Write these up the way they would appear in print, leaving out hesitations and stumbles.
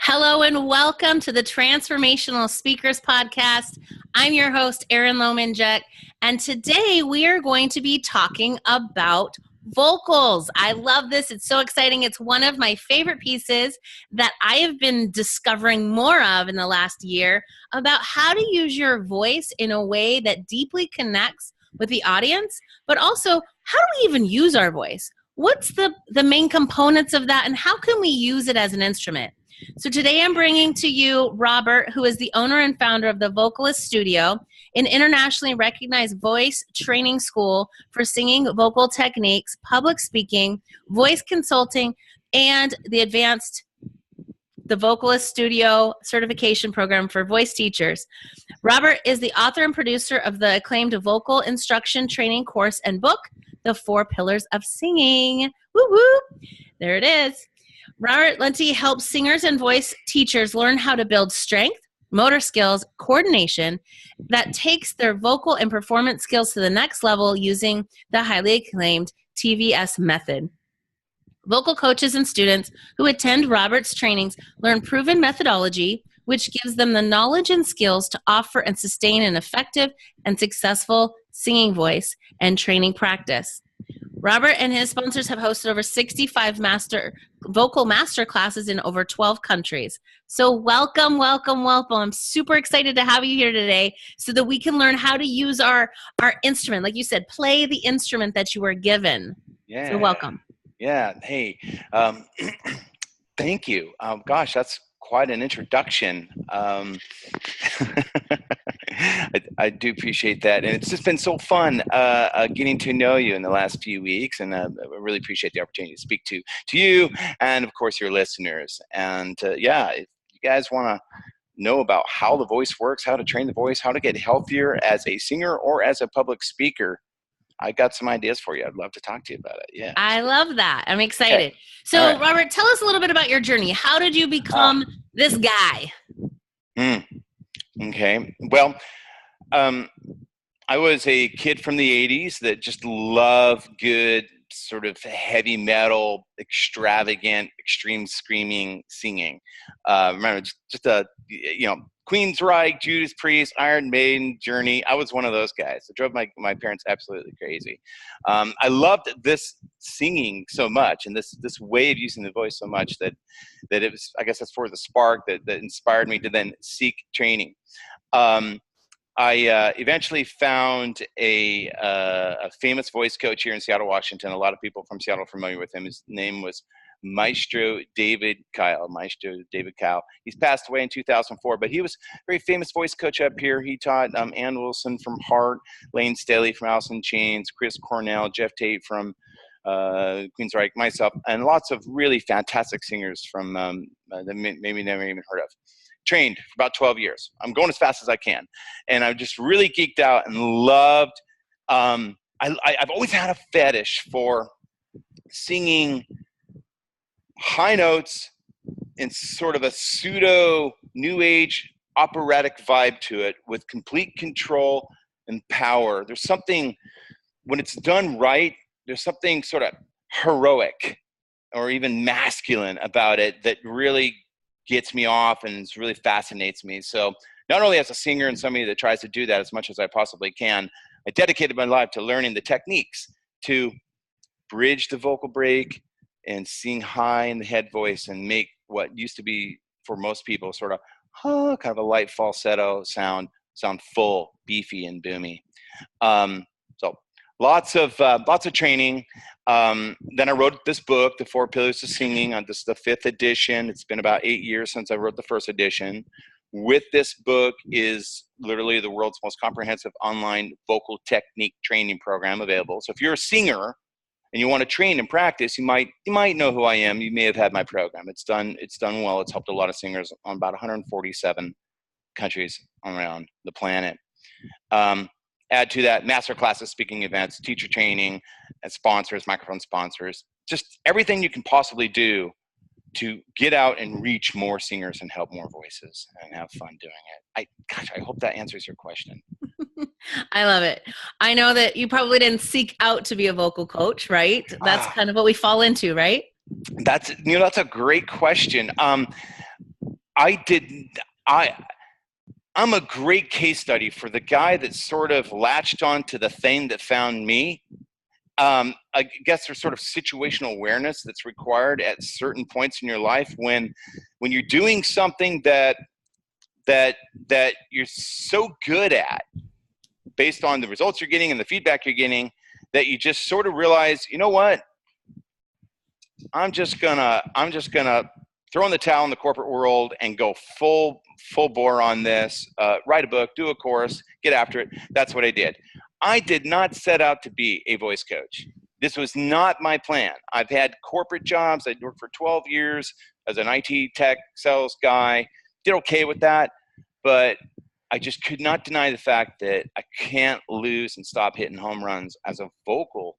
Hello and welcome to the Transformational Speakers Podcast. I'm your host, Erin Lominjek, and today we are going to be talking about vocals. I love this. It's so exciting. It's one of my favorite pieces that I have been discovering more of in the last year about how to use your voice in a way that deeply connects with the audience, but also how do we even use our voice? What's the main components of that, and how can we use it as an instrument? So today I'm bringing to you Robert, who is the owner and founder of the Vocalist Studio, an internationally recognized voice training school for singing vocal techniques, public speaking, voice consulting, and the Vocalist Studio certification program for voice teachers. Robert is the author and producer of the acclaimed vocal instruction training course and book, The 4 Pillars of Singing. Woo woo! There it is. Robert Lunte helps singers and voice teachers learn how to build strength, motor skills, coordination that takes their vocal and performance skills to the next level using the highly acclaimed TVS method. Vocal coaches and students who attend Robert's trainings learn proven methodology, which gives them the knowledge and skills to offer and sustain an effective and successful singing voice and training practice. Robert and his sponsors have hosted over 65 vocal master classes in over 12 countries. So welcome, welcome, welcome. I'm super excited to have you here today so that we can learn how to use our instrument. Like you said, play the instrument that you were given. Yeah. So welcome. Yeah. Hey, thank you. Gosh, that's quite an introduction. I do appreciate that. And it's just been so fun getting to know you in the last few weeks. And I really appreciate the opportunity to speak to you and, of course, your listeners. And if you guys want to know about how the voice works, how to train the voice, how to get healthier as a singer or as a public speaker, I got some ideas for you. I'd love to talk to you about it. Yeah. I love that. I'm excited. Okay. So, All right. Robert, tell us a little bit about your journey. How did you become this guy? Okay. Well, I was a kid from the 80s that just loved good sort of heavy metal, extravagant, extreme screaming singing. Remember, just Queensryche, Judas Priest, Iron Maiden, Journey. I was one of those guys. It drove my parents absolutely crazy. I loved this singing so much and this way of using the voice so much that it was, I guess that's for the spark that inspired me to then seek training. I eventually found a famous voice coach here in Seattle, Washington. A lot of people from Seattle are familiar with him. His name was Maestro David Kyle. He's passed away in 2004, but he was a very famous voice coach up here. He taught Ann Wilson from Heart, Lane Staley from Alice in Chains, Chris Cornell, Jeff Tate from Queensryche, myself, and lots of really fantastic singers from that maybe never even heard of. Trained for about 12 years. I'm going as fast as I can. And I just really geeked out and loved, I've always had a fetish for singing high notes in sort of a pseudo new age operatic vibe to it with complete control and power. There's something, when it's done right, there's something sort of heroic or even masculine about it that really gets me off and really fascinates me. So not only as a singer and somebody that tries to do that as much as I possibly can, I dedicated my life to learning the techniques to bridge the vocal break and sing high in the head voice and make what used to be for most people sort of kind of a light falsetto sound full, beefy, and boomy. So lots of training. Then I wrote this book, The 4 Pillars of Singing. This is the 5th edition. It's been about 8 years since I wrote the first edition. With this book is literally the world's most comprehensive online vocal technique training program available. So if you're a singer and you want to train and practice, you might know who I am. You may have had my program. It's done well. It's helped a lot of singers on about 147 countries around the planet. Add to that master classes, speaking events, teacher training, and sponsors, microphone sponsors, just everything you can possibly do to get out and reach more singers and help more voices and have fun doing it. I hope that answers your question. I love it. I know that you probably didn't seek out to be a vocal coach, right? That's kind of what we fall into, right? That's a great question. I'm a great case study for the guy that sort of latched on to the thing that found me. I guess there's sort of situational awareness that's required at certain points in your life when you're doing something that you're so good at based on the results you're getting and the feedback you're getting, that you just sort of realize, you know what, I'm just gonna throw in the towel in the corporate world and go full bore on this, write a book, do a course, get after it. That's what I did. I did not set out to be a voice coach. This was not my plan. I've had corporate jobs. I worked for 12 years as an IT tech sales guy, did okay with that, but I just could not deny the fact that I can't lose and stop hitting home runs as a vocal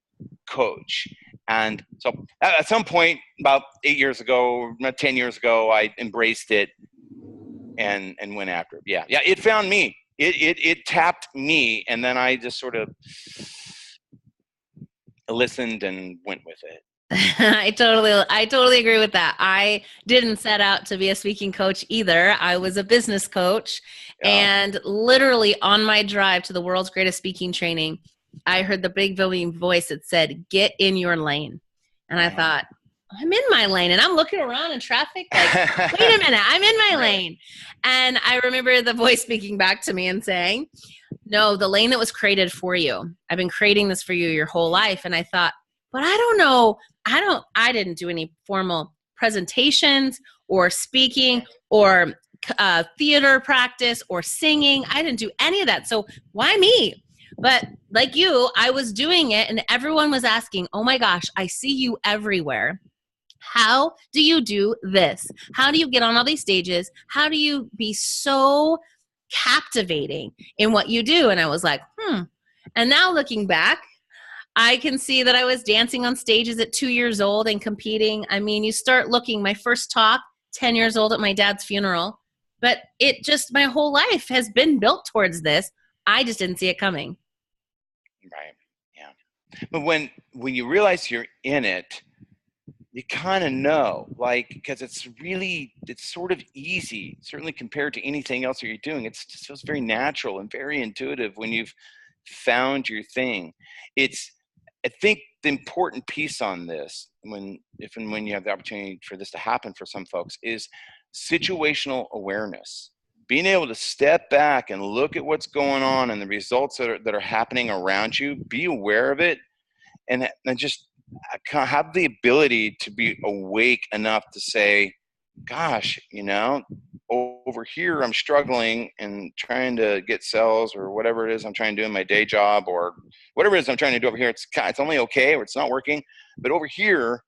coach. And so at some point, about 8 years ago, not 10 years ago, I embraced it and went after it. Yeah, it found me. It tapped me, and then I just sort of listened and went with it. I totally agree with that. I didn't set out to be a speaking coach either. I was a business coach, and literally on my drive to the world's greatest speaking training, I heard the big booming voice that said, "Get in your lane." And I thought, I'm in my lane, and I'm looking around in traffic like, wait a minute, I'm in my lane. And I remember the voice speaking back to me and saying, no, the lane that was created for you. I've been creating this for you your whole life. And I thought, but I don't know. I didn't do any formal presentations or speaking or theater practice or singing. I didn't do any of that. So why me? But like you, I was doing it, and everyone was asking, oh my gosh, I see you everywhere. How do you do this? How do you get on all these stages? How do you be so captivating in what you do? And I was like, And now looking back, I can see that I was dancing on stages at 2 years old and competing. I mean, you start looking, my first talk, 10 years old at my dad's funeral. But my whole life has been built towards this. I just didn't see it coming. Right. Yeah. But when you realize you're in it, you kind of know, like, because it's sort of easy, certainly compared to anything else that you're doing. It just feels very natural and very intuitive when you've found your thing. I think the important piece on this, if and when you have the opportunity for this to happen for some folks, is situational awareness. Being able to step back and look at what's going on and the results that are happening around you, be aware of it, and just kind of have the ability to be awake enough to say, gosh, over here I'm struggling and trying to get sales or whatever it is I'm trying to do in my day job, or whatever it is I'm trying to do over here. It's only okay, or it's not working. But over here,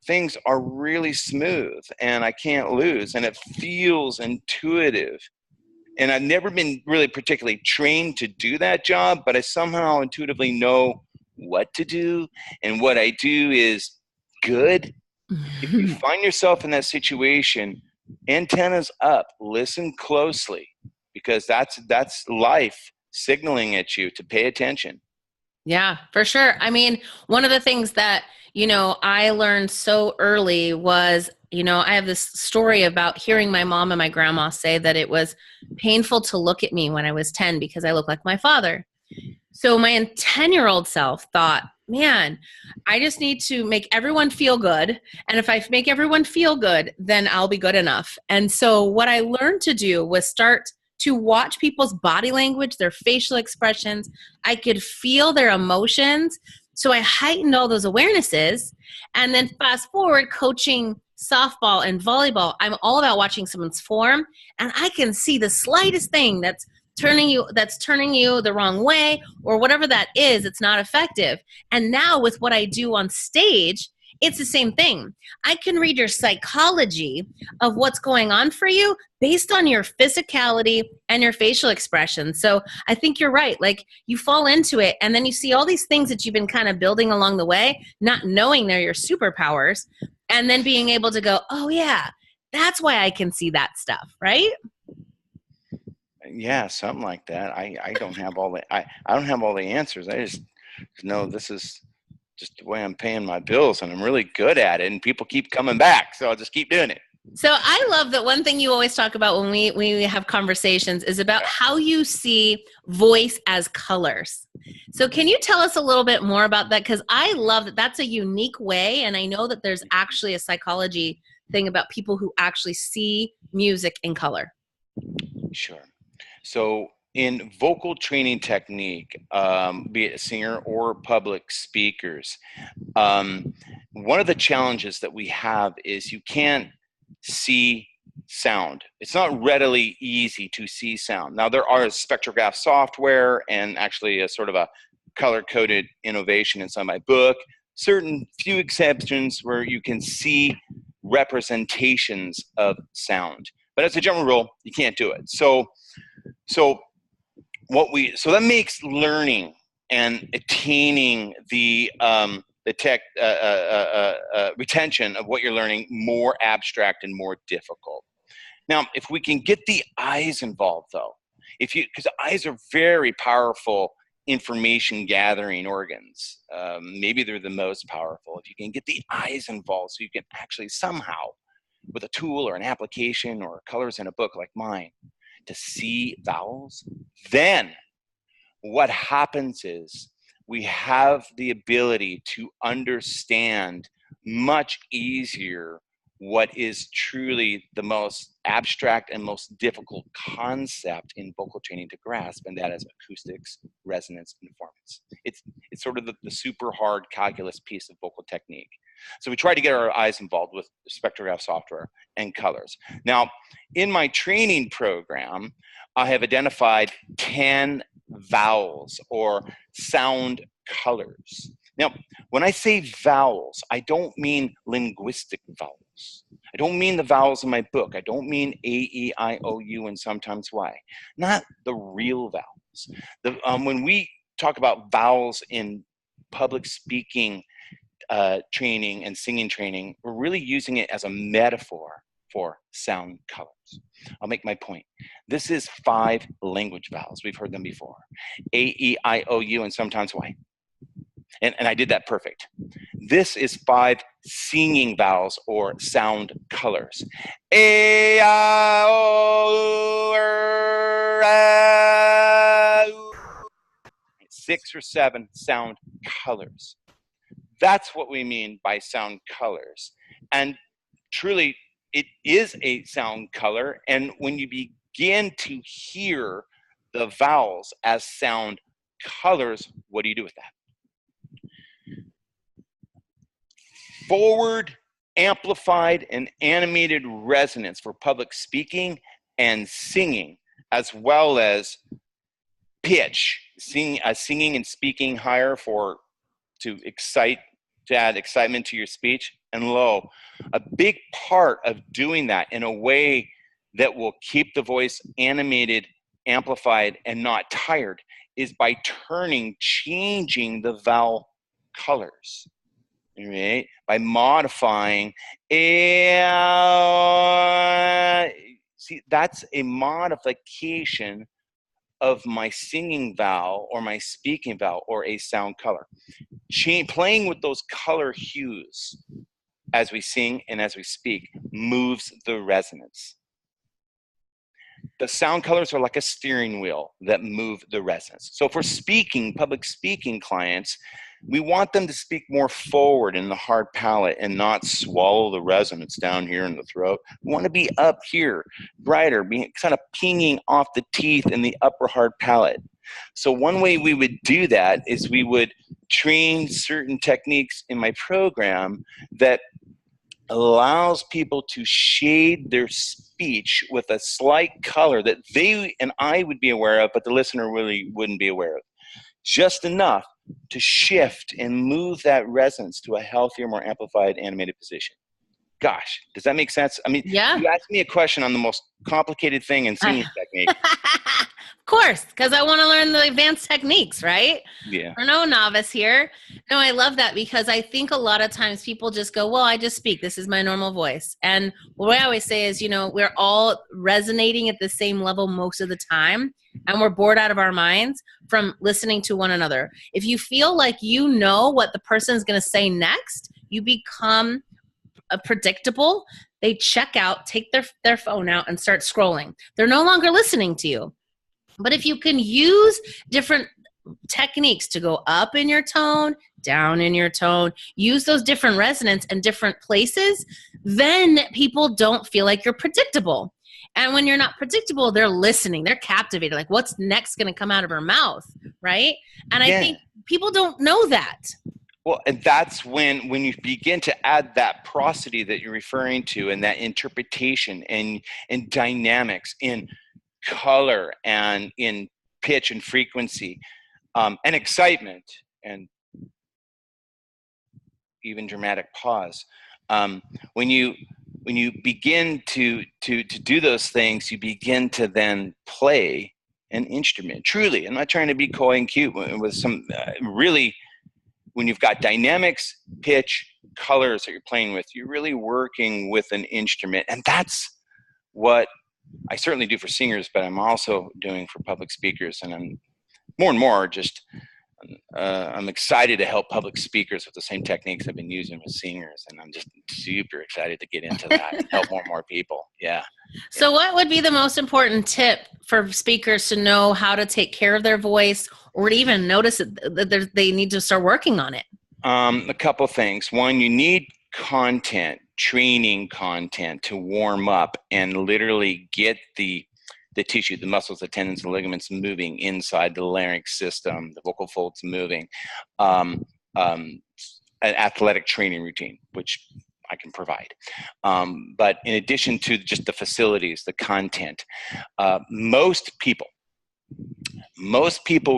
things are really smooth and I can't lose, and it feels intuitive. And I've never been really particularly trained to do that job, but I somehow intuitively know what to do, and what I do is good. If you find yourself in that situation, antennas up, listen closely, because that's life signaling at you to pay attention. Yeah, for sure. I mean, one of the things that, I learned so early was, I have this story about hearing my mom and my grandma say that it was painful to look at me when I was 10 because I looked like my father. So my 10-year-old self thought, man, I just need to make everyone feel good. And if I make everyone feel good, then I'll be good enough. And so what I learned to do was start to watch people's body language, their facial expressions. I could feel their emotions. So I heightened all those awarenesses. And then fast forward, coaching softball and volleyball, I'm all about watching someone's form. And I can see the slightest thing that's turning you the wrong way, or whatever that is, it's not effective. And now with what I do on stage, it's the same thing. I can read your psychology of what's going on for you based on your physicality and your facial expression. So I think you're right. Like, you fall into it, and then you see all these things that you've been kind of building along the way, not knowing they're your superpowers, and then being able to go, oh yeah, that's why I can see that stuff, right? Yeah, something like that. I don't have all the I don't have all the answers. I just know this is just the way I'm paying my bills, and I'm really good at it, and people keep coming back, so I'll just keep doing it. So I love that one thing you always talk about when we have conversations is about how you see voice as colors. So can you tell us a little bit more about that? Because I love that that's a unique way, and I know that there's actually a psychology thing about people who actually see music in color. Sure. So in vocal training technique, be it a singer or public speakers, one of the challenges that we have is you can't see sound. It's not readily easy to see sound. Now there are spectrograph software and actually a sort of a color-coded innovation inside my book, certain few exceptions where you can see representations of sound. But as a general rule, you can't do it. So that makes learning and attaining the retention of what you're learning more abstract and more difficult. Now, if we can get the eyes involved, though, because the eyes are very powerful information gathering organs. Maybe they're the most powerful. If you can get the eyes involved, so you can actually somehow, with a tool or an application or colors in a book like mine, to see vowels, then what happens is we have the ability to understand much easier what is truly the most abstract and most difficult concept in vocal training to grasp, and that is acoustics, resonance, and performance. It's sort of the super hard calculus piece of vocal technique. So we try to get our eyes involved with spectrograph software and colors. Now, in my training program, I have identified 10 vowels or sound colors. Now, when I say vowels, I don't mean linguistic vowels. I don't mean the vowels in my book. I don't mean A, E, I, O, U, and sometimes Y. Not the real vowels. When we talk about vowels in public speaking training and singing training, we're really using it as a metaphor for sound colors. I'll make my point. This is 5 language vowels. We've heard them before. A, E, I, O, U, and sometimes Y. And I did that perfect. This is 5 singing vowels or sound colors. A, I, O, R, U. 6 or 7 sound colors. That's what we mean by sound colors. And truly, it is a sound color. And when you begin to hear the vowels as sound colors, what do you do with that? Forward, amplified, and animated resonance for public speaking and singing, as well as pitch, singing and speaking higher to add excitement to your speech, and low. A big part of doing that in a way that will keep the voice animated, amplified, and not tired is by changing the vowel colors. Right? By modifying see, that's a modification of my singing vowel or my speaking vowel or a sound color. Playing with those color hues as we sing and as we speak moves the resonance. The sound colors are like a steering wheel that move the resonance. So if we're speaking, public speaking clients, we want them to speak more forward in the hard palate and not swallow the resonance down here in the throat. We want to be up here, brighter, being kind of pinging off the teeth in the upper hard palate. So one way we would do that is we would train certain techniques in my program that allows people to shade their speech with a slight color that they and I would be aware of, but the listener really wouldn't be aware of. Just enough to shift and move that resonance to a healthier, more amplified, animated position. Gosh, does that make sense? I mean, yeah. You asked me a question on the most complicated thing in singing technique. Of course, because I want to learn the advanced techniques, right? Yeah. We're no novice here. No, I love that because I think a lot of times people just go, well, I just speak. This is my normal voice. And what I always say is, we're all resonating at the same level most of the time. And we're bored out of our minds from listening to one another. If you feel like you know what the person is going to say next, you become predictable. they check out, take their phone out and start scrolling. They're no longer listening to you. But if you can use different techniques to go up in your tone, down in your tone, use those different resonance and different places, then people don't feel like you're predictable. And when you're not predictable, they're listening, they're captivated, like what's next going to come out of her mouth, right? And I think people don't know that. Well, and that's when you begin to add that prosody that you're referring to, and that interpretation and dynamics in color and in pitch and frequency, and excitement, and even dramatic pause. When you begin to do those things, you begin to then play an instrument. Truly, I'm not trying to be coy and cute with some really. When you've got dynamics, pitch, colors that you're playing with, you're really working with an instrument. And that's what I certainly do for singers, but I'm also doing for public speakers. And I'm more and more just, I'm excited to help public speakers with the same techniques I've been using with singers. And I'm just super excited to get into that and help more and more people. Yeah. So what would be the most important tip for speakers to know how to take care of their voice, or to even notice that they need to start working on it? A couple things. One, you need content, training content to warm up and literally get the tissue, the muscles, the tendons, the ligaments moving inside the larynx system, the vocal folds moving. An athletic training routine, which I can provide. But in addition to just the facilities, the content, most people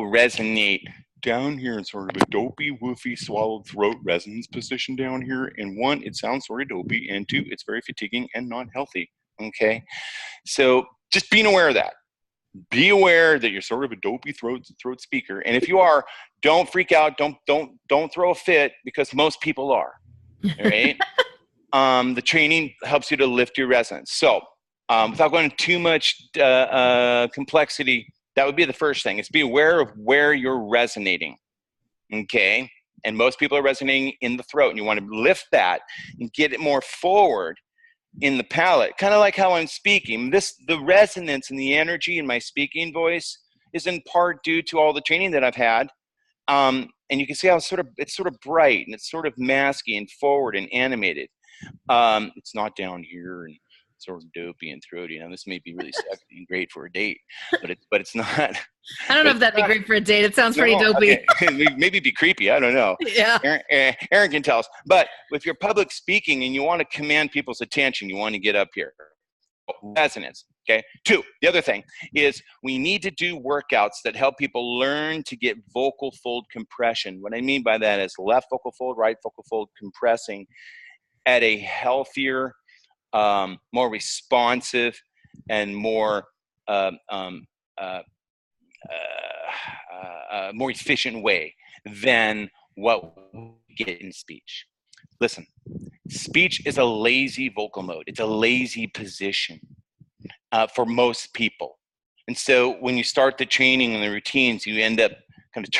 resonate down here in sort of a dopey, woofy, swallowed throat resonance position down here. And one, it sounds sort of dopey, and two, it's very fatiguing and not healthy. Okay, so just being aware of that. Be aware that you're sort of a dopey throat speaker, and if you are, don't freak out. Don't throw a fit, because most people are. All right. The training helps you to lift your resonance. So, without going into too much complexity, that would be the first thing. Is be aware of where you're resonating. Okay, and most people are resonating in the throat, and you want to lift that and get it more forward in the palate, kind of like how I'm speaking. The resonance and the energy in my speaking voice is in part due to all the training that I've had. And you can see how it's sort of bright, and it's sort of masky and forward and animated. It's not down here and sort of dopey and throaty. Now, this may be really sexy and great for a date, but it's not. I don't know if that'd be great for a date. It sounds pretty dopey. Okay. Maybe be creepy. I don't know. Yeah. Aaron can tell us. But if you're public speaking and you want to command people's attention, you want to get up here. Resonance. Okay. 2, the other thing is we need to do workouts that help people learn to get vocal fold compression. What I mean by that is left vocal fold, right vocal fold compressing at a healthier, more responsive, and more more efficient way than what we get in speech. Listen, speech is a lazy vocal mode. It's a lazy position for most people. And so when you start the training and the routines, you end up kind of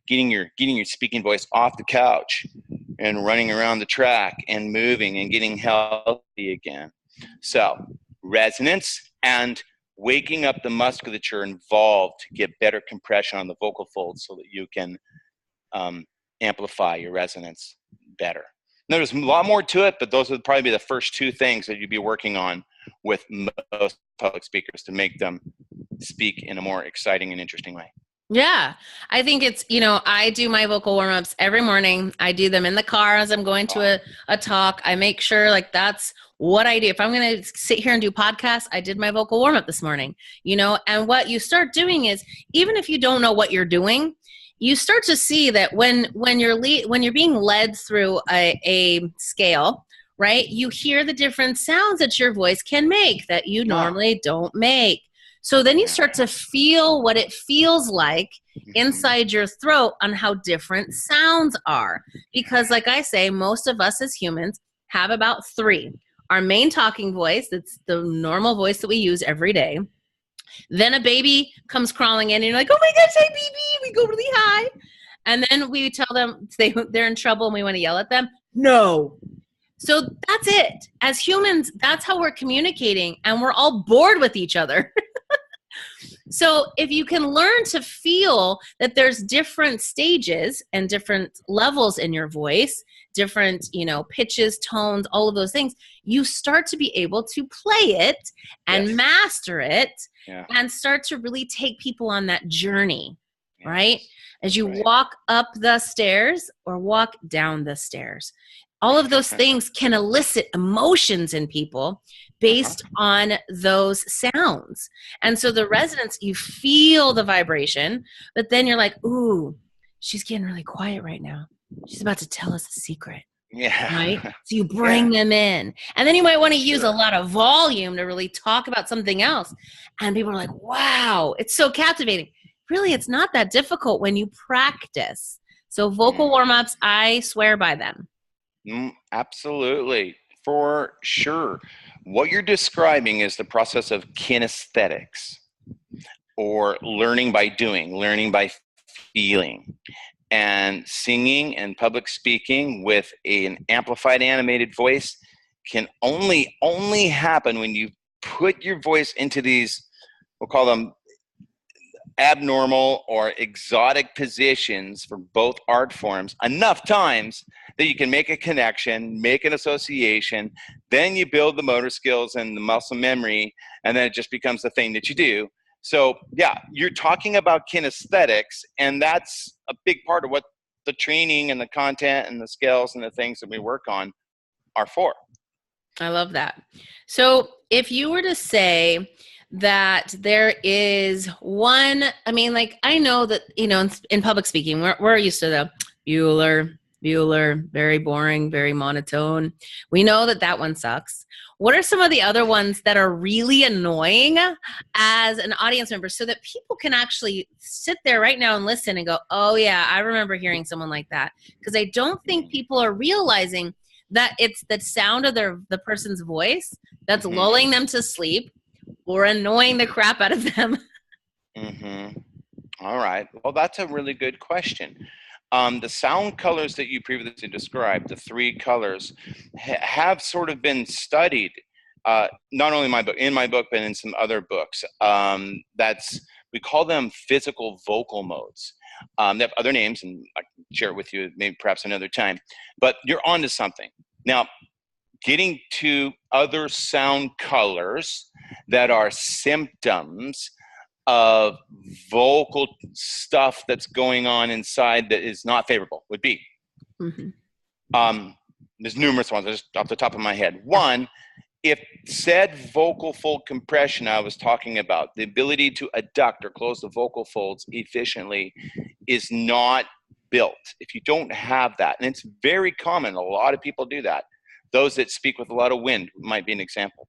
getting your speaking voice off the couch and running around the track and moving and getting healthy again. So resonance and waking up the musculature involved to get better compression on the vocal folds so that you can amplify your resonance better. Now, there's a lot more to it, but those would probably be the first 2 things that you'd be working on with most public speakers to make them speak in a more exciting and interesting way. Yeah, I think it's, I do my vocal warm-ups every morning. I do them in the car as I'm going to a talk. I make sure that's what I do. If I'm going to sit here and do podcasts, I did my vocal warm-up this morning, and what you start doing is, even if you don't know what you're doing, you start to see that when you're being led through a scale, right, you hear the different sounds that your voice can make that you normally don't make. So then you start to feel what it feels like inside your throat on how different sounds are. Because like I say, most of us as humans have about 3. Our main talking voice, that's the normal voice that we use every day. Then a baby comes crawling in and you're like, oh my gosh, hi baby, we go really high. And then we tell them they're in trouble and we want to yell at them. No. So that's it. As humans, that's how we're communicating, and we're all bored with each other. So if you can learn to feel that there's different stages and different levels in your voice, different, pitches, tones, all of those things, you start to be able to play it and master it and start to really take people on that journey, right? As you walk up the stairs or walk down the stairs. All of those things can elicit emotions in people based on those sounds. And so the resonance, you feel the vibration, but then you're like, ooh, she's getting really quiet right now. She's about to tell us a secret. Yeah. Right? So you bring them in. And then you might want to use a lot of volume to really talk about something else. And people are like, wow, it's so captivating. Really, it's not that difficult when you practice. So vocal warm-ups, I swear by them. Absolutely. For sure. What you're describing is the process of kinesthetics, or learning by doing, learning by feeling. And singing and public speaking with an amplified animated voice can only happen when you put your voice into these, we'll call them abnormal or exotic positions for both art forms enough times that you can make a connection, make an association, then you build the motor skills and the muscle memory, and then it just becomes the thing that you do. So yeah, you're talking about kinesthetics, and that's a big part of what the training and the content and the skills and the things that we work on are for. I love that. So if you were to say that there is one, I know that, in public speaking, we're used to the Bueller, very boring, very monotone. We know that one sucks. What are some of the other ones that are really annoying as an audience member, so that people can actually sit there right now and listen and go, oh yeah, I remember hearing someone like that? Because I don't think people are realizing that it's the sound of the person's voice that's lulling them to sleep or annoying the crap out of them. All right. Well, that's a really good question. The sound colors that you previously described, the three colors, have sort of been studied, not only in my book, but in some other books. We call them physical vocal modes. They have other names, and I can share it with you maybe perhaps another time. But you're onto something. Now, getting to other sound colors that are symptoms of vocal stuff that's going on inside that is not favorable would be. There's numerous ones, just off the top of my head. One, if said vocal fold compression I was talking about, the ability to adduct or close the vocal folds efficiently, is not built. If you don't have that, and it's very common, a lot of people do that. Those that speak with a lot of wind might be an example.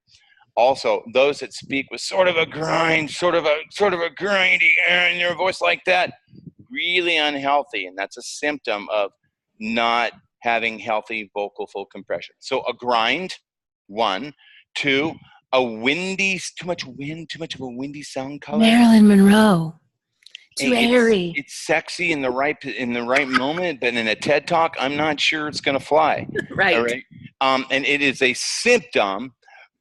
Also, those that speak with sort of a grind, sort of a grindy air in their voice like that, really unhealthy, and that's a symptom of not having healthy vocal fold compression. So a grind, one. Two, too much of a windy sound color. Marilyn Monroe. Too airy. It's sexy in the right moment, but in a TED Talk, I'm not sure it's going to fly. Right. All right. And it is a symptom.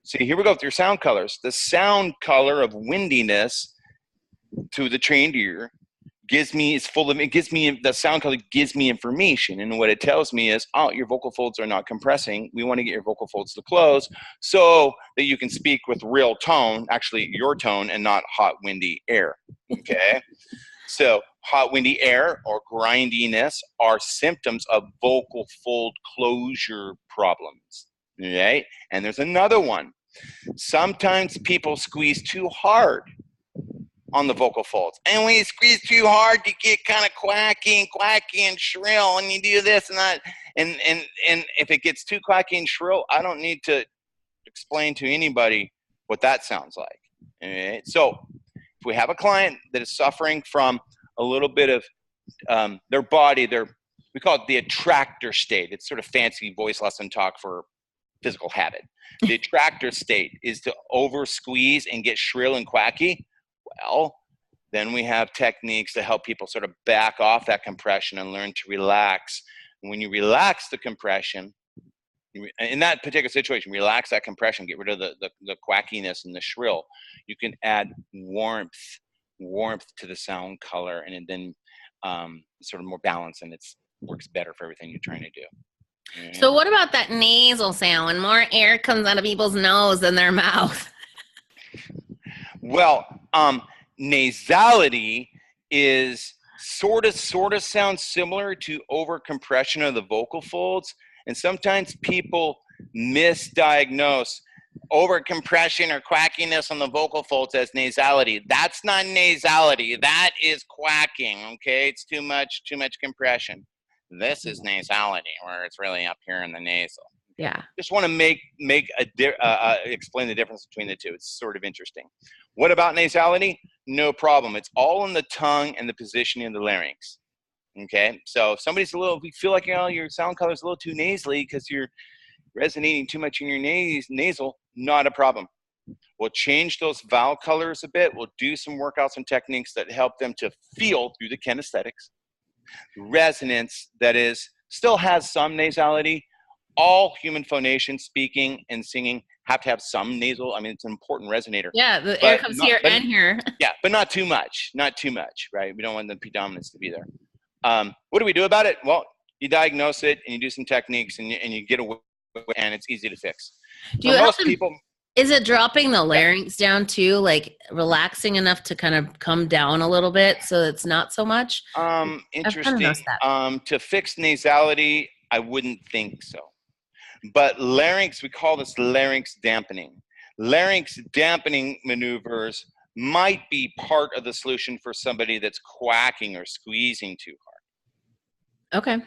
See, here we go with your sound colors. The sound color of windiness to the trained ear the sound color gives me information. And what it tells me is, oh, your vocal folds are not compressing. We want to get your vocal folds to close so that you can speak with real tone, actually your tone, and not hot, windy air. Okay. So hot, windy air or grindiness are symptoms of vocal fold closure problems. Right? And there's another one. Sometimes people squeeze too hard on the vocal folds. And when you squeeze too hard, you get kind of quacky and shrill, and you do this and that. And if it gets too quacky and shrill, I don't need to explain to anybody what that sounds like. Right? So if we have a client that is suffering from a little bit of their body, we call it the attractor state. It's sort of fancy voice lesson talk for physical habit. The attractor state is to over squeeze and get shrill and quacky. Well, then we have techniques to help people sort of back off that compression and learn to relax. And when you relax the compression, In that particular situation, relax that compression, get rid of the quackiness and the shrill. You can add warmth to the sound color, and then sort of more balance, and it works better for everything you're trying to do. Yeah. So what about that nasal sound when more air comes out of people's nose than their mouth? Well, nasality is sort of sounds similar to overcompression of the vocal folds, and sometimes people misdiagnose overcompression or quackiness on the vocal folds as nasality. That's not nasality. That is quacking. Okay, it's too much compression. This is nasality, where it's really up here in the nasal. Yeah. Just want to explain the difference between the two. It's sort of interesting. What about nasality? No problem. It's all in the tongue and the positioning of the larynx. Okay, so if somebody's you feel like your sound color is a little too nasally because you're resonating too much in your nasal, not a problem. We'll change those vowel colors a bit. We'll do some workouts and techniques that help them to feel through the kinesthetics resonance that still has some nasality. All human phonation, speaking and singing, have to have some nasal. I mean, it's an important resonator. Yeah, the air comes here and here. Yeah, but not too much. Not too much, right? We don't want the predominance to be there. What do we do about it? Well, you diagnose it and you do some techniques and you get away, and it's easy to fix. Do you most people? Is it dropping the larynx down too, like relaxing enough to kind of come down a little bit so it's not so much? Interesting. To fix nasality, I wouldn't think so. But larynx, we call this larynx dampening. Larynx dampening maneuvers might be part of the solution for somebody that's quacking or squeezing too hard. Okay.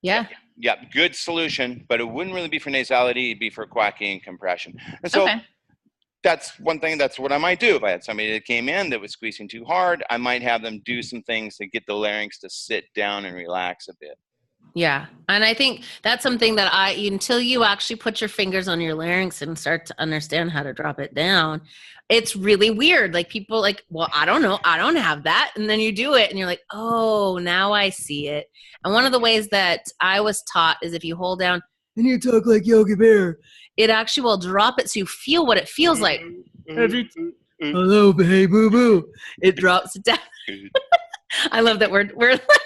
Yeah, good solution, but it wouldn't really be for nasality, it'd be for quacking and compression. And so that's one thing, that's what I might do. If I had somebody that came in that was squeezing too hard, I might have them do some things to get the larynx to sit down and relax a bit. Yeah. And I think that's something that until you actually put your fingers on your larynx and start to understand how to drop it down, it's really weird. Like people well, I don't know. I don't have that. And then you do it and you're like, oh, now I see it. And one of the ways that I was taught is if you hold down and you talk like Yogi Bear, it actually will drop it so you feel what it feels like. Hello, hey, boo-boo. It drops it down. I love that we're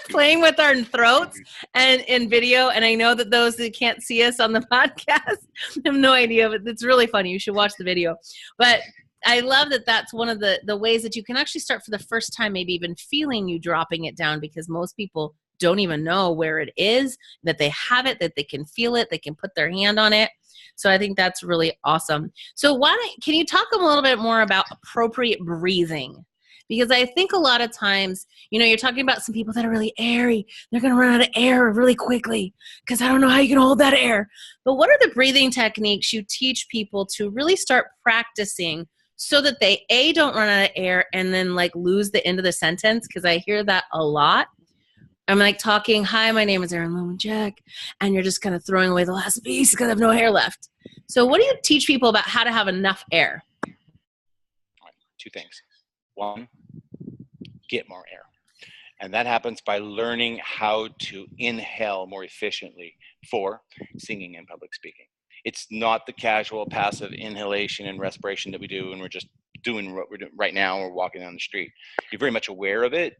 playing with our throats and in video. And I know that those that can't see us on the podcast have no idea, but it's really funny. You should watch the video. But I love that that's one of the ways that you can actually start for the first time, maybe even feeling you dropping it down, because most people don't even know where it is, that they have it, that they can feel it, they can put their hand on it. So I think that's really awesome. So can you talk a little bit more about appropriate breathing? Because I think a lot of times, you're talking about some people that are really airy. They're going to run out of air really quickly because I don't know how you can hold that air. But what are the breathing techniques you teach people to really start practicing so that they, A, don't run out of air and then lose the end of the sentence? Because I hear that a lot. I'm talking, hi, my name is Erin Loman-Jack, and you're just kind of throwing away the last piece because I have no hair left. So what do you teach people about how to have enough air? Two things. One, get more air. And that happens by learning how to inhale more efficiently for singing and public speaking. It's not the casual, passive inhalation and respiration that we do when we're just doing what we're doing right now or walking down the street. You're very much aware of it,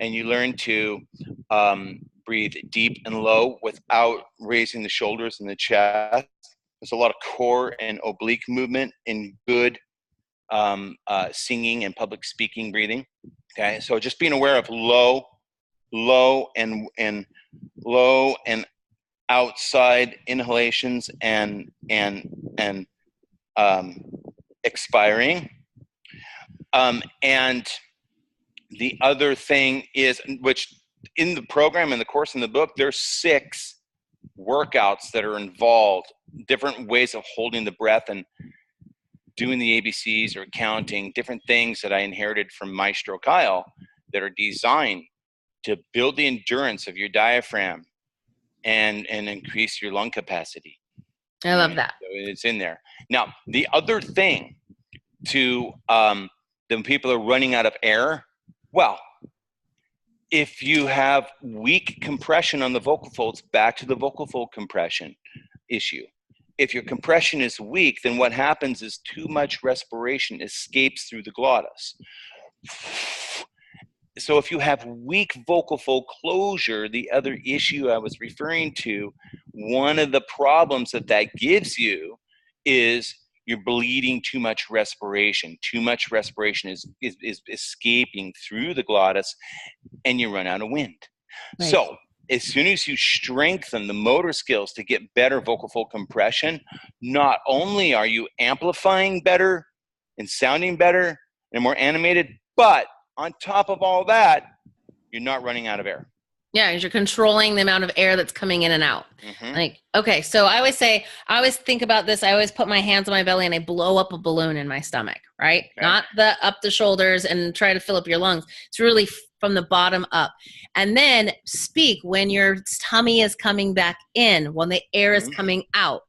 and you learn to breathe deep and low without raising the shoulders and the chest. There's a lot of core and oblique movement in good singing and public speaking breathing. Okay, so just being aware of low and outside inhalations and expiring. And the other thing is, which in the program, in the course, in the book, there's 6 workouts that are involved, different ways of holding the breath and doing the ABCs or counting, different things that I inherited from Maestro Kyle that are designed to build the endurance of your diaphragm and increase your lung capacity. I love that. So it's in there. Now, the other thing to when people are running out of air, well, if you have weak compression on the vocal folds, back to the vocal fold compression. issue. If your compression is weak, then what happens is too much respiration escapes through the glottis. So if you have weak vocal fold closure, the other issue I was referring to, one of the problems that gives you is you're bleeding too much respiration. Too much respiration is escaping through the glottis, and you run out of wind. Right. So as soon as you strengthen the motor skills to get better vocal fold compression, not only are you amplifying better and sounding better and more animated, but on top of all that, you're not running out of air. Yeah, because you're controlling the amount of air that's coming in and out. Mm-hmm. Like, okay, so I always think about this. I always put my hands on my belly and I blow up a balloon in my stomach, right? Okay. Not up the shoulders and try to fill up your lungs. It's really from the bottom up. And then speak when your tummy is coming back in, when the air is coming out.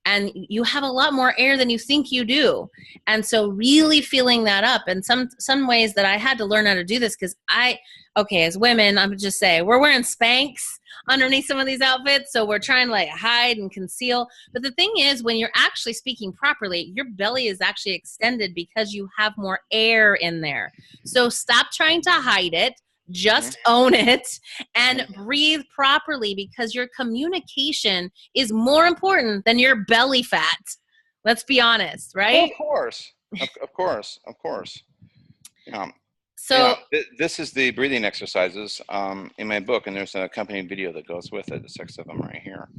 And you have a lot more air than you think you do. And so really feeling that up. And some ways that I had to learn how to do this, because as women, I'm just say we're wearing Spanx underneath some of these outfits. So we're trying to like hide and conceal. But the thing is, when you're actually speaking properly, your belly is actually extended because you have more air in there. So stop trying to hide it. Just own it and breathe properly, because your communication is more important than your belly fat. Let's be honest, right? Well, of course. So this is the breathing exercises in my book, and there's an accompanying video that goes with it. 6 of them right here.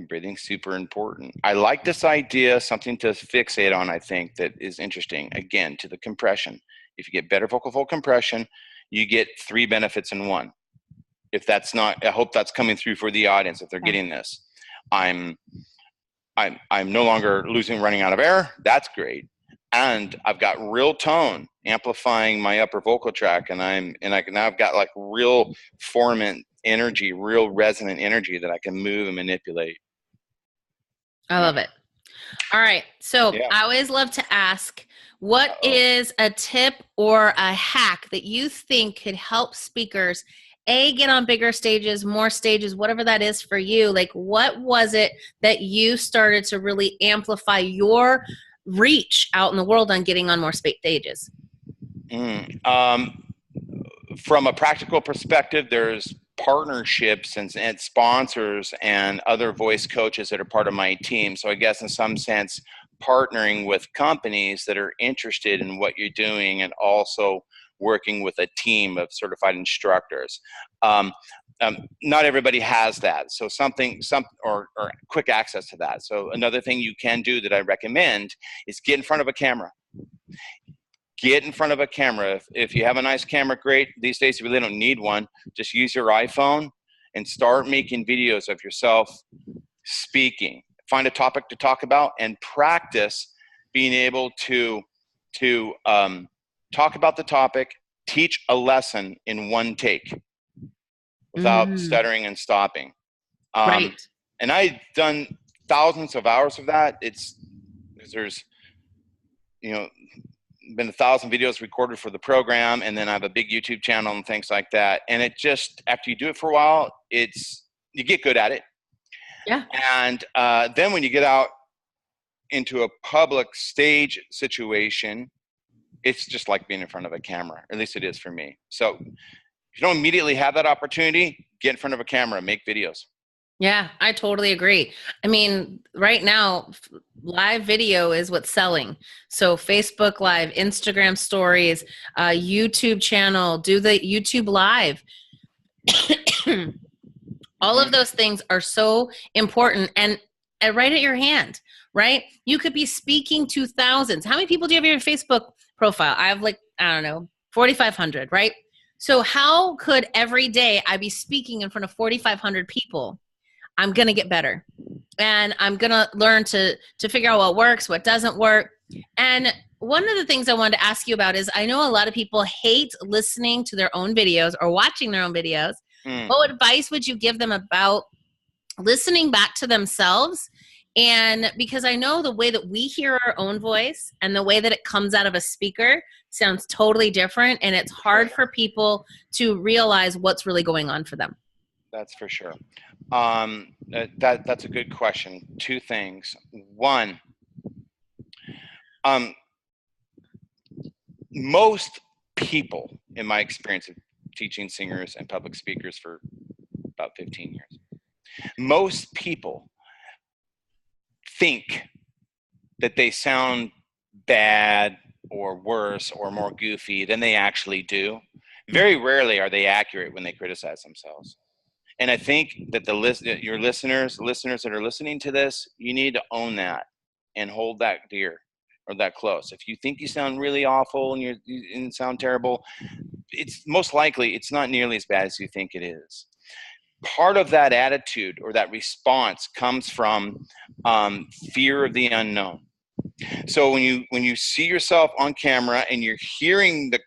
Breathing's super important. I like this idea, something to fixate on, I think, that is interesting, again, to the compression. If you get better vocal fold compression, you get 3 benefits in one. If that's not, I hope that's coming through for the audience if they're getting this. I'm no longer running out of air. That's great. And I've got real tone amplifying my upper vocal tract, and I've got like real formant energy, real resonant energy that I can move and manipulate. I love it. All right. So I always love to ask, what is a tip or a hack that you think could help speakers, get on bigger stages, more stages, whatever that is for you? Like, what was it that you started to really amplify your reach out in the world on getting on more stages? From a practical perspective, there's partnerships and sponsors and other voice coaches that are part of my team. So I guess in some sense, partnering with companies that are interested in what you're doing, and also working with a team of certified instructors. Not everybody has that, so or quick access to that. So another thing you can do that I recommend is get in front of a camera. Get in front of a camera. If you have a nice camera, great. These days you really don't need one. Just use your iPhone and start making videos of yourself speaking. Find a topic to talk about and practice being able to talk about the topic, teach a lesson in one take without stuttering and stopping. Right. And I've done thousands of hours of that. There's been 1,000 videos recorded for the program, and then I have a big YouTube channel and things like that. And it just, after you do it for a while, you get good at it. Yeah. And then when you get out into a public stage situation, it's just like being in front of a camera. At least it is for me. So if you don't immediately have that opportunity, get in front of a camera, make videos. Yeah, I totally agree. I mean, right now, live video is what's selling. So Facebook Live, Instagram stories, YouTube channel, do the YouTube Live. All of those things are so important and right at your hand, right? You could be speaking to thousands. How many people do you have in your Facebook profile? I have 4,500, right? So how could every day I be speaking in front of 4,500 people? I'm going to get better. And I'm going to learn to figure out what works, what doesn't work. And one of the things I wanted to ask you about is, I know a lot of people hate listening to their own videos or watching their own videos. What advice would you give them about listening back to themselves? And because I know the way that we hear our own voice and the way that it comes out of a speaker sounds totally different. And it's hard for people to realize what's really going on for them. That's for sure. That's a good question. Two things. One, most people, in my experience of teaching singers and public speakers for about 15 years, most people think that they sound bad or worse or more goofy than they actually do. Very rarely are they accurate when they criticize themselves. And I think that your listeners that are listening to this, you need to own that and hold that dear or that close. If you think you sound really awful and you sound terrible, it's most likely it's not nearly as bad as you think it is. Part of that attitude or that response comes from fear of the unknown. So when you see yourself on camera and you're hearing the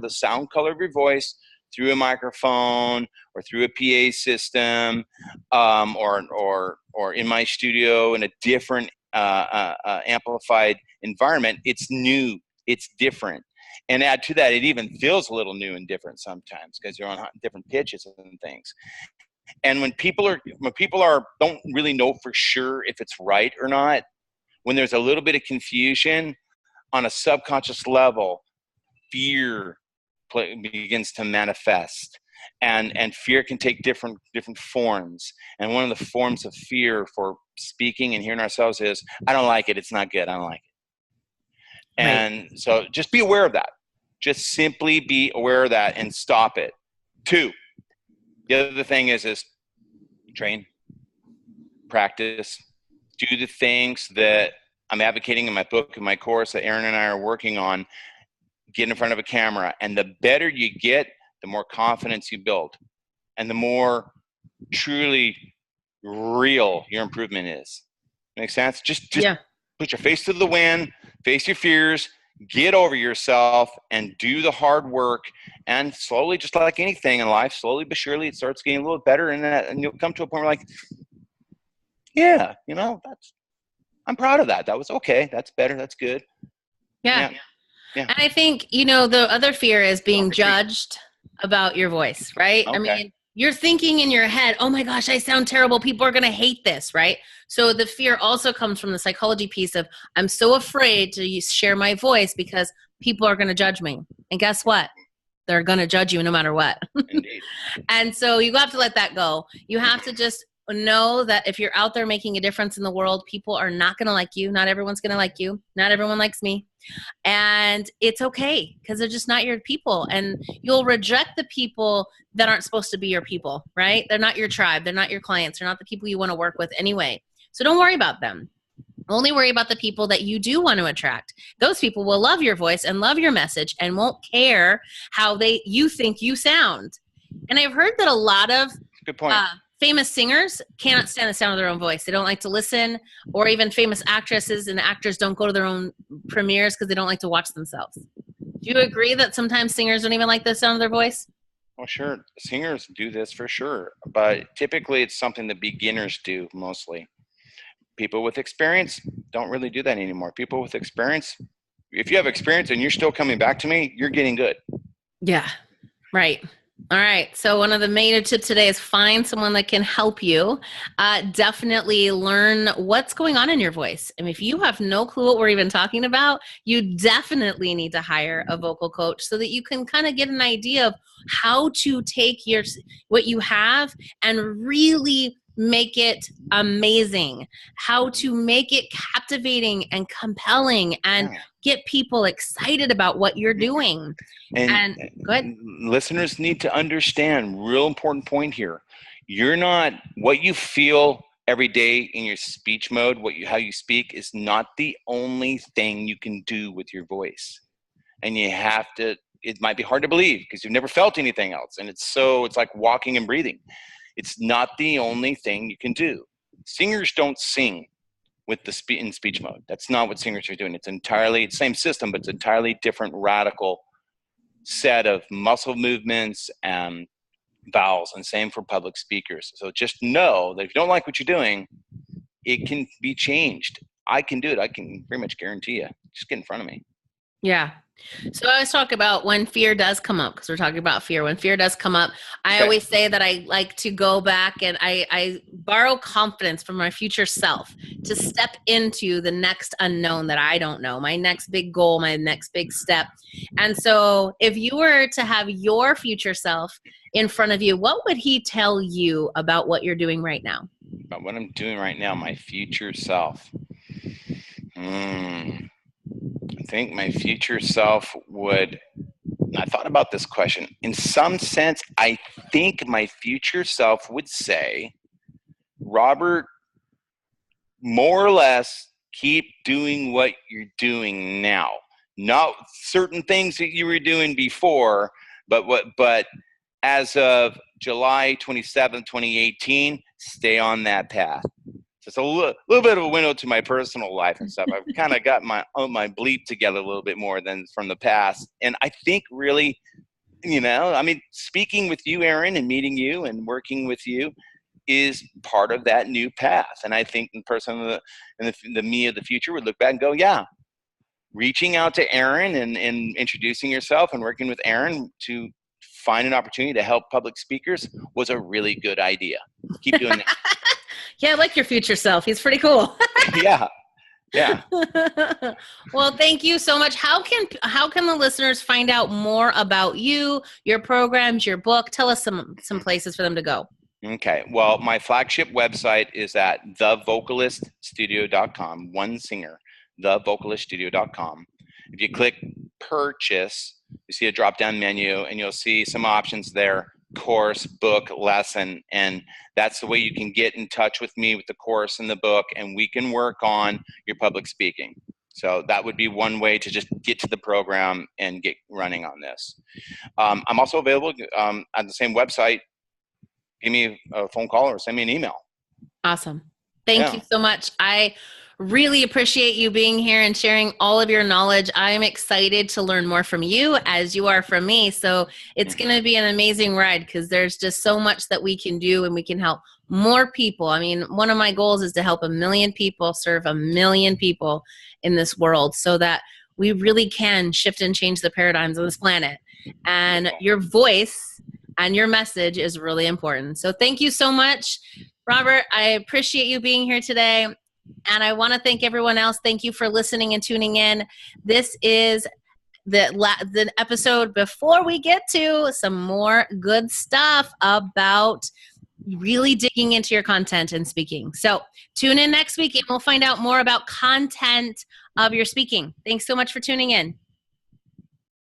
sound color of your voice through a microphone or through a PA system, or in my studio in a different amplified environment, it's new, it's different. And add to that, it even feels a little new and different sometimes because you're on different pitches and things. And when people don't really know for sure if it's right or not, when there's a little bit of confusion on a subconscious level, fear begins to manifest, and fear can take different forms. And one of the forms of fear for speaking and hearing ourselves is, I don't like it, it's not good, I don't like it. Right. And so just be aware of that. Just simply be aware of that and stop it. 2, the other thing is train, practice, do the things that I'm advocating in my book, in my course that Aaron and I are working on. Get in front of a camera, and the better you get, the more confidence you build, and the more truly real your improvement is. Make sense? Just put your face to the wind, face your fears, get over yourself, and do the hard work. And slowly, just like anything in life, slowly but surely, it starts getting a little better, and you'll come to a point where, like, yeah, I'm proud of that. That was okay. That's better. That's good. Yeah. And I think, the other fear is being judged about your voice, right? Okay. I mean, you're thinking in your head, oh my gosh, I sound terrible. People are going to hate this, right? So the fear also comes from the psychology piece of, I'm so afraid to share my voice because people are going to judge me. And guess what? They're going to judge you no matter what. And so you have to let that go. You have to just know that if you're out there making a difference in the world, people are not going to like you. Not everyone's going to like you. Not everyone likes me. And it's okay because they're just not your people. And you'll reject the people that aren't supposed to be your people, right? They're not your tribe. They're not your clients. They're not the people you want to work with anyway. So don't worry about them. Only worry about the people that you do want to attract. Those people will love your voice and love your message and won't care how you think you sound. And I've heard that a lot of good point. Famous singers cannot stand the sound of their own voice. They don't like to listen, or even famous actresses and actors don't go to their own premieres because they don't like to watch themselves. Do you agree that sometimes singers don't even like the sound of their voice? Well, sure. Singers do this for sure, but typically it's something that beginners do mostly. People with experience don't really do that anymore. People with experience, if you have experience and you're still coming back to me, you're getting good. Yeah, right. All right. So one of the major tips today is find someone that can help you. Definitely learn what's going on in your voice. And if you have no clue what we're even talking about, you definitely need to hire a vocal coach so that you can kind of get an idea of how to take what you have and really make it amazing, how to make it captivating and compelling and get people excited about what you're doing. And go ahead. Listeners need to understand, real important point here. You're not, what you feel every day in your speech mode, how you speak is not the only thing you can do with your voice. And you have to, it might be hard to believe because you've never felt anything else. And it's like walking and breathing. It's not the only thing you can do. Singers don't sing with in speech mode. That's not what singers are doing. It's entirely the same system, but it's entirely different, radical set of muscle movements and vowels, and same for public speakers. So just know that if you don't like what you're doing, it can be changed. I can do it. I can pretty much guarantee you. Just get in front of me. Yeah. So I always talk about when fear does come up, because we're talking about fear. When fear does come up, I Okay. always say that I like to go back and I borrow confidence from my future self to step into the next unknown that I don't know, my next big goal, my next big step. And so if you were to have your future self in front of you, what would he tell you about what you're doing right now? About what I'm doing right now, my future self. I think my future self would, I thought about this question. In some sense, I think my future self would say, Robert, more or less, keep doing what you're doing now. Not certain things that you were doing before, but as of July 27, 2018, stay on that path. Just a little bit of a window to my personal life and stuff. I've kind of got my bleep together a little bit more than from the past. And I think really, speaking with you, Aaron, and meeting you and working with you is part of that new path. And I think the me of the future would look back and go, yeah, reaching out to Aaron and introducing yourself and working with Aaron to find an opportunity to help public speakers was a really good idea. Keep doing that. Yeah, I like your future self. He's pretty cool. Yeah. Well, thank you so much. How can the listeners find out more about you, your programs, your book? Tell us some places for them to go. Okay. Well, my flagship website is at thevocaliststudio.com. One singer, thevocaliststudio.com. If you click purchase, you see a drop-down menu, and you'll see some options there: course, book, lesson. And that's the way you can get in touch with me with the course and the book, and we can work on your public speaking. So that would be one way to just get to the program and get running on this. I'm also available on the same website. Give me a phone call or send me an email. Awesome. Thank you so much. I really appreciate you being here and sharing all of your knowledge. I'm excited to learn more from you as you are from me. So it's going to be an amazing ride, because there's just so much that we can do and we can help more people. I mean, one of my goals is to help 1 million people, serve 1 million people in this world, so that we really can shift and change the paradigms on this planet. And your voice and your message is really important. So thank you so much, Robert. I appreciate you being here today. And I want to thank everyone else. Thank you for listening and tuning in. This is the episode before we get to some more good stuff about really digging into your content and speaking. So tune in next week and we'll find out more about content of your speaking. Thanks so much for tuning in.